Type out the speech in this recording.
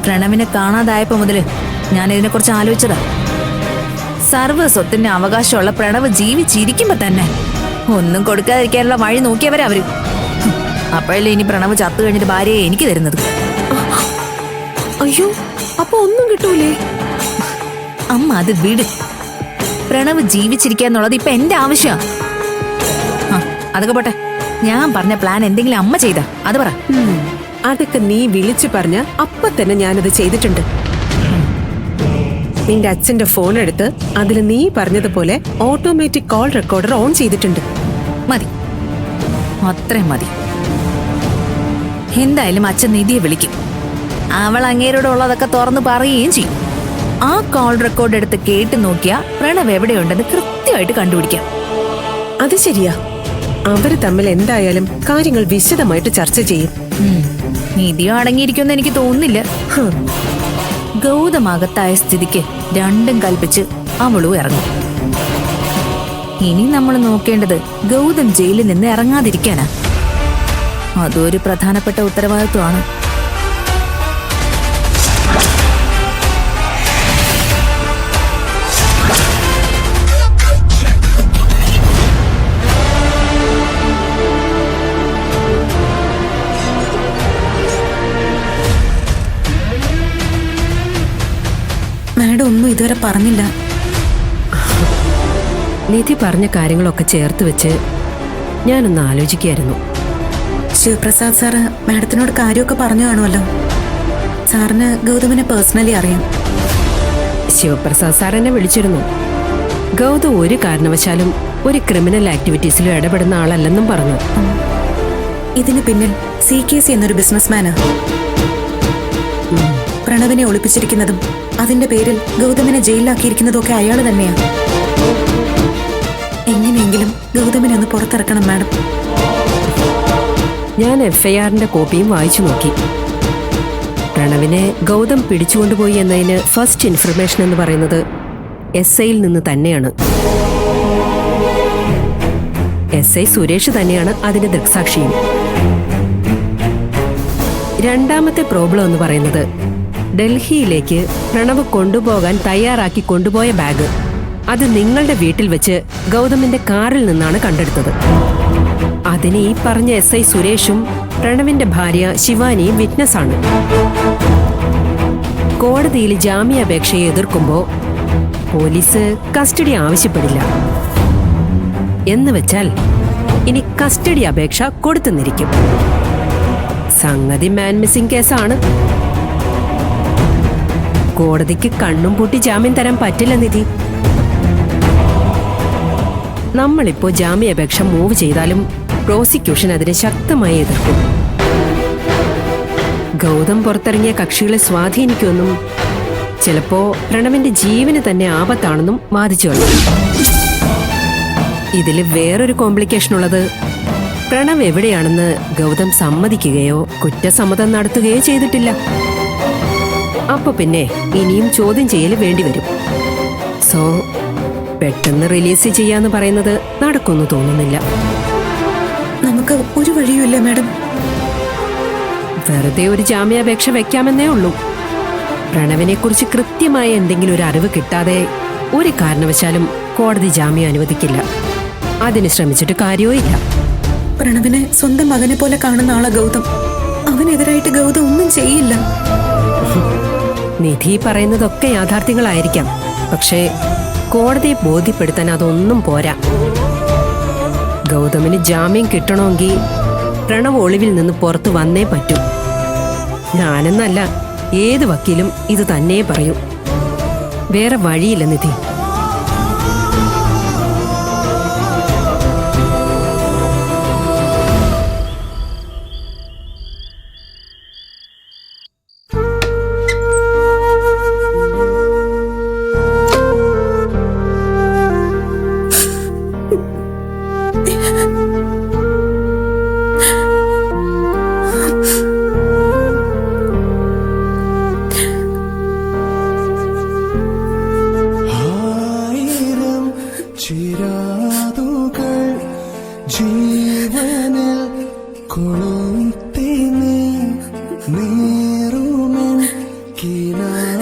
പ്രണവിനെ കാണാതായപ്പോ മുതല് ഞാൻ ഇതിനെക്കുറിച്ച് ആലോചിച്ചതാ. സർവ്വ സ്വത്തിന്റെ അവകാശമുള്ള പ്രണവ് ജീവിച്ചിരിക്കുമ്പോ തന്നെ ഒന്നും കൊടുക്കാതിരിക്കാനുള്ള വഴി നോക്കിയവരാ അവര്. അപ്പോഴല്ലേ ഇനി പ്രണവ് ചത്തു കഴിഞ്ഞിട്ട് ഭാര്യയെ എനിക്ക് തരുന്നത്. അയ്യോ, അപ്പൊ ഒന്നും കിട്ടൂലേ? അമ്മ അത് വിട്. പ്രണവ് ജീവിച്ചിരിക്കാന്നുള്ളത് ഇപ്പൊ എന്റെ ആവശ്യമാ. അതൊക്കെ പോട്ടെ, ഞാൻ പറഞ്ഞ പ്ലാൻ എന്തെങ്കിലും അമ്മ ചെയ്താ അത് പറ. അതൊക്കെ നീ വിളിച്ചു പറഞ്ഞ അപ്പൊ തന്നെ ഞാനത് ചെയ്തിട്ടുണ്ട്. നിന്റെ അച്ഛന്റെ ഫോൺ എടുത്ത് അതിൽ നീ പറഞ്ഞതുപോലെ ഓട്ടോമാറ്റിക് കോൾ റെക്കോർഡർ ഓൺ ചെയ്തിട്ടുണ്ട്. മതി, അത്രയും മതി. എന്തായാലും അച്ഛൻ നിധിയെ വിളിക്കും. അവൾ അങ്ങേരോടുള്ളതൊക്കെ തുറന്നു പറയുകയും ചെയ്യും. ആ കോൾ റെക്കോർഡ് എടുത്ത് കേട്ട് നോക്കിയാ പ്രണവ് എവിടെയുണ്ടെന്ന് കൃത്യമായിട്ട് കണ്ടുപിടിക്കാം. അത് ശരിയാ. അവര് തമ്മിൽ എന്തായാലും കാര്യങ്ങൾ വിശദമായിട്ട് ചർച്ച ചെയ്യും. നിധിയോ അടങ്ങിയിരിക്കുമെന്ന് എനിക്ക് തോന്നുന്നില്ല. ഗൗതമകത്തായ സ്ഥിതിക്ക് രണ്ടും കൽപ്പിച്ച് അവളും ഇറങ്ങും. ഇനി നമ്മൾ നോക്കേണ്ടത് ഗൗതം ജയിലിൽ നിന്ന് ഇറങ്ങാതിരിക്കാനാ. അതൊരു പ്രധാനപ്പെട്ട ഉത്തരവാദിത്വമാണ്. മാഡം ഒന്നും ഇതുവരെ പറഞ്ഞില്ല. നിധി പറഞ്ഞ കാര്യങ്ങളൊക്കെ ചേർത്ത് വെച്ച് ഞാനൊന്ന് ആലോചിക്കായിരുന്നു. ശിവപ്രസാദ് സാറ് മാഡത്തിനോട് കാര്യമൊക്കെ പറഞ്ഞു കാണുമല്ലോ. സാറിന് ഗൗതമിനെ പേഴ്സണലി അറിയാം. ശിവപ്രസാദ് സാർ എന്നെ വിളിച്ചിരുന്നു. ഗൗതം ഒരു കാരണവശാലും ഒരു ക്രിമിനൽ ആക്ടിവിറ്റീസിലും ഇടപെടുന്ന ആളല്ലെന്നും പറഞ്ഞു. ഇതിന് പിന്നിൽ CKC എന്നൊരു ബിസിനസ്മാനാ. പ്രണവിനെ ഒളിപ്പിച്ചിരിക്കുന്നതും അതിന്റെ പേരിൽ ഗൗതമിനെ ജയിലിലാക്കിയിരിക്കുന്നതും ഒക്കെ അയാൾ തന്നെയാ. എങ്ങനെയെങ്കിലും ഗൗതമിനെ ഒന്ന് പുറത്തിറക്കണം മാഡം. ഞാൻ FIRന്റെ കോപ്പിയും വായിച്ചു നോക്കി. പ്രണവിനെ ഗൗതം പിടിച്ചുകൊണ്ടുപോയി എന്നതിന് ഫസ്റ്റ് ഇൻഫർമേഷൻ എന്ന് പറയുന്നത് SIയിൽ നിന്ന് തന്നെയാണ്. SI സുരേഷ് തന്നെയാണ് അതിന്റെ ദൃക്സാക്ഷിയും. രണ്ടാമത്തെ പ്രോബ്ലം എന്ന് പറയുന്നത് ഡൽഹിയിലേക്ക് പ്രണവ് കൊണ്ടുപോകാൻ തയ്യാറാക്കി കൊണ്ടുപോയ ബാഗ് അത് നിങ്ങളുടെ വീട്ടിൽ വെച്ച് ഗൗതമിന്റെ കാറിൽ നിന്നാണ് കണ്ടെടുത്തത്. അതിന് ഈ പറഞ്ഞ SI സുരേഷും പ്രണവിന്റെ ഭാര്യ ശിവാനിയും വിറ്റ്നസ് ആണ്. കോടതിയിൽ ജാമ്യാപേക്ഷയെ എതിർക്കുമ്പോ പോലീസ് കസ്റ്റഡി ആവശ്യപ്പെടില്ല എന്ന് വെച്ചാൽ ഇനി കസ്റ്റഡി അപേക്ഷ കൊടുത്തെന്നിരിക്കും. സംഗതി മാൻ മിസ്സിംഗ് കേസാണ്. കോടതിക്ക് കണ്ണും പൂട്ടി ജാമ്യം തരാൻ പറ്റില്ല നിധി. നമ്മളിപ്പോ ജാമ്യാപേക്ഷ മൂവ് ചെയ്താലും പ്രോസിക്യൂഷൻ അതിനെ ശക്തമായി എതിർക്കും. ഗൗതം പുറത്തിറങ്ങിയ കക്ഷികളെ സ്വാധീനിക്കുമെന്നും ചിലപ്പോ പ്രണവിന്റെ ജീവന് തന്നെ ആപത്താണെന്നും വാദിച്ചു വന്നു. ഇതില് വേറൊരു കോംപ്ലിക്കേഷൻ ഉള്ളത് പ്രണവ് എവിടെയാണെന്ന് ഗൗതം സമ്മതിക്കുകയോ കുറ്റസമ്മതം നടത്തുകയോ ചെയ്തിട്ടില്ല. അപ്പൊ പിന്നെ ഇനിയും ചോദ്യം ചെയ്യല് വേണ്ടിവരും. സോ പെട്ടെന്ന് റിലീസ് ചെയ്യാന്ന് പറയുന്നത് നടക്കുമെന്ന് തോന്നുന്നില്ല. നമുക്ക് ഒരു വഴിയുമില്ല മാഡം. വെറുതെ ഒരു ജാമ്യാപേക്ഷ വെക്കാമെന്നേ ഉള്ളൂ. പ്രണവിനെ കുറിച്ച് കൃത്യമായ എന്തെങ്കിലും ഒരു അറിവ് കിട്ടാതെ ഒരു കാരണവശാലും കോടതി ജാമ്യം അനുവദിക്കില്ല. അതിന് ശ്രമിച്ചിട്ട് കാര്യവും ഇല്ല. പ്രണവിനെ സ്വന്തം മകനെ പോലെ കാണുന്ന ആളാ ഗൗതം. അവനെതിരായിട്ട് ഗൗതം ഒന്നും ചെയ്യില്ല. നിധി പറയുന്നതൊക്കെ യാഥാർത്ഥ്യങ്ങളായിരിക്കാം. പക്ഷേ കോടതിയെ ബോധ്യപ്പെടുത്താൻ അതൊന്നും പോരാ. ഗൗതമിന് ജാമ്യം കിട്ടണമെങ്കിൽ പ്രണവ് ഒളിവിൽ നിന്ന് പുറത്തു വന്നേ പറ്റൂ. ഞാനെന്നല്ല, ഏത് വക്കീലും ഇത് തന്നെ പറയൂ. വേറെ വഴിയില്ല നിധി. സഖീന